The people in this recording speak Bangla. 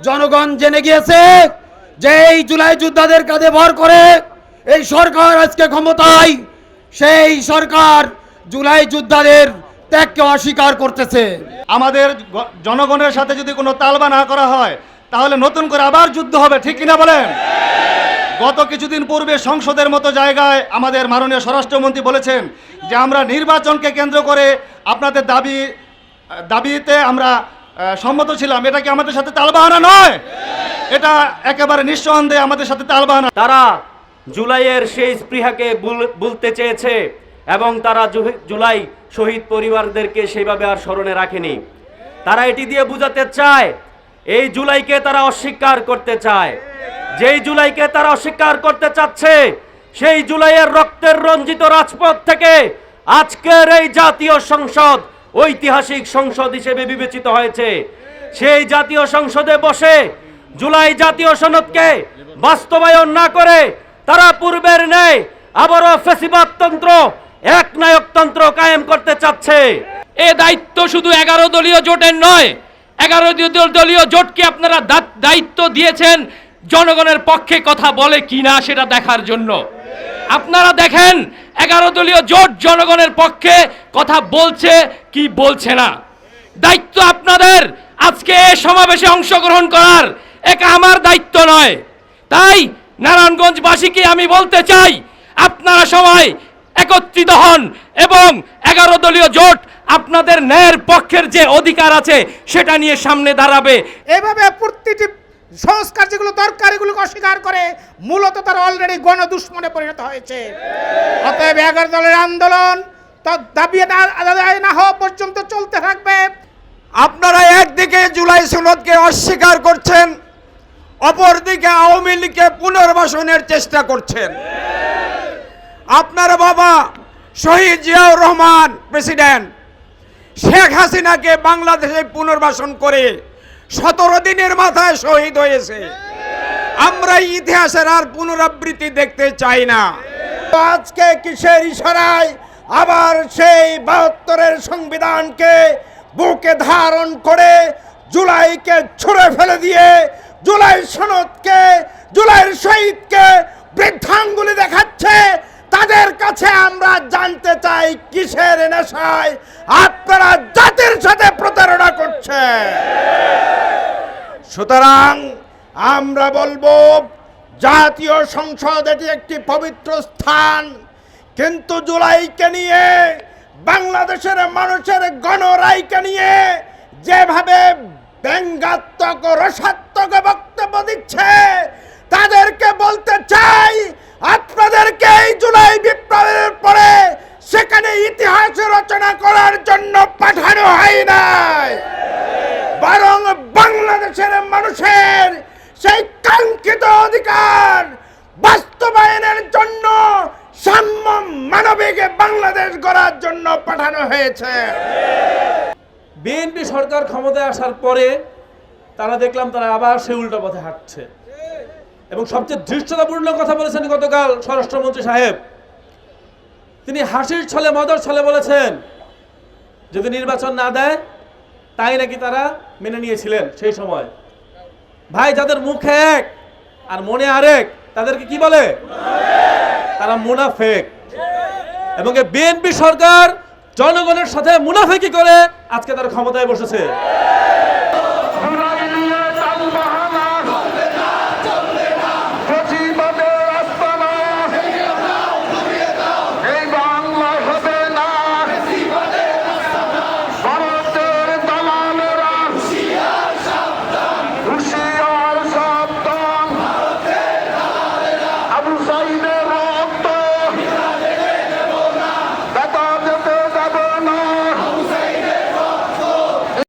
জনগণ জেনে গিয়েছে যে এই জুলাই যোদ্ধাদের কাঁধে ভর করে এই সরকার আজকে ক্ষমতায়, সেই সরকার জুলাই যোদ্ধাদের ত্যাগকে অস্বীকার করতেছে। আমাদের জনগণের সাথে যদি কোনো তালবা না করা হয় তাহলে নতুন করে আবার যুদ্ধ হবে, ঠিক কিনা বলেন? গত কিছুদিন পূর্বে সংসদের মতো জায়গায় আমাদের মাননীয় স্বরাষ্ট্রমন্ত্রী বলেছেন যে আমরা নির্বাচনকে কেন্দ্র করে আপনাদের দাবিতে আমরা সম্মত ছিলাম। এটা কি আমাদের সাথে তালবাহানা নয়? এটা একেবারে নিঃসন্দেহে আমাদের সাথে তালবাহানা। তারা জুলাইয়ের সেই স্পৃহাকে ভুলতে চেয়েছে এবং তারা জুলাই শহীদ পরিবারদেরকে সেইভাবে আর স্মরণে রাখেনি। তারা এটি দিয়ে বুঝাতে চায় এই জুলাইকে তারা অস্বীকার করতে চায়। যেই জুলাইকে তারা অস্বীকার করতে চাচ্ছে সেই জুলাইয়ের রক্তের রঞ্জিত রাজপথ থেকে আজকের এই জাতীয় সংসদ ঐতিহাসিক সংসদ হিসেবে বিবেচিত হয়েছে। সেই জাতীয় সংসদে বসে জুলাই জাতীয় সনদকে বাস্তবায়ন না করে তারা পূর্বের ন্যায় আবারও ফ্যাসিবাদতন্ত্র একনায়কতন্ত্র কায়েম করতে চাচ্ছে। এ দায়িত্ব শুধু 11 দলীয় জোটের নয়। 11 দলীয় জোটকে আপনারা দায়িত্ব দিয়েছেন জনগণের পক্ষে কথা বলে কিনা সেটা দেখার জন্য। আপনারা দেখেন 11 দলীয় জোট জনগণের পক্ষে কথা বলছে কি বলছে না। দায়িত্ব আপনাদের আজকে এই সমাবেশে অংশগ্রহণ করার, এটা আমার দায়িত্ব নয়। তাই নারায়ণগঞ্জবাসীকে আমি বলতে চাই, আপনারা সবাই একত্রিত হন এবং 11 দলীয় জোট আপনাদের ন্যায়ের পক্ষের যে অধিকার আছে সেটা নিয়ে সামনে দাঁড়াবে। এভাবে প্রতিটি সংস্কার যেগুলো দরকার এগুলোকে অস্বীকার করে মূলত তারা অলরেডি গণদুশ্মনে পরিণত হয়েছে। অতএব 11 দলের আন্দোলন তার দাবি আদায় না হওয়া পর্যন্ত চলতে থাকবে। আপনারা একদিকে জুলাই সনদকে অস্বীকার করছেন, অপরদিকে আওয়ামী লীগকে পুনর্বাসনের চেষ্টা করছেন। আপনার বাবা শহীদ জিয়াউর রহমান প্রেসিডেন্ট শেখ হাসিনাকে বাংলাদেশে পুনর্বাসন করে 17 দিনের মাথায় শহীদ হয়েছে। আমরা ইতিহাসের আর পুনরাবৃত্তি দেখতে চাই না। আজকে কিসের ইশারায় আবার সেই 72-এর সংবিধানকে বুকে ধারণ করে জুলাইকে ছুঁড়ে ফেলে দিয়ে জুলাই সনদকে, জুলাইয়ের শহীদকে বৃদ্ধাঙ্গুলি দেখাচ্ছে। তাদের কাছে আমরা জানতে চাই কিসের নেশায় আপনারা জাতির সাথে প্রতারণা করছেন। সুতরাং আমরা বলবো জাতীয় সংসদ এটি একটি পবিত্র স্থান, কিন্তু জুলাইকে নিয়ে, বাংলাদেশের মানুষের গণরায়কে নিয়ে যেভাবে ব্যঙ্গাত্মক ও রসাত্মক বক্তব্য দিচ্ছে তাদেরকে বলতে চাই আপনাদেরকে এই জুলাই বিপ্লবের পরে সেখানে ইতিহাস রচনা করার জন্য পাঠানো হয় নাই, বরং বাংলাদেশের মানুষের সেই কাঙ্ক্ষিত অধিকার বাস্তবায়নের জন্য সাম্য মানবিক বাংলাদেশ গড়ার জন্য পাঠানো হয়েছে। বিএনপি সরকার ক্ষমতায় আসার পরে তারা দেখলাম তারা আবার সে উল্টো পথে হাঁটছে এবং সবচেয়ে ধৃষ্টতাপূর্ণ কথা বলেছেন গতকাল স্বরাষ্ট্রমন্ত্রী সাহেব। তিনি হাসির ছলে মজার ছলে বলেছেন যদি নির্বাচন না দেয় তাই নাকি তারা মেনে নিয়েছিলেন সেই সময়। ভাই, যাদের মুখে এক আর মনে আরেক তাদেরকে কি বলে? তারা মুনাফেক। এবং বিএনপি সরকার জনগণের সাথে মুনাফেকি করে আজকে তারা ক্ষমতায় বসেছে।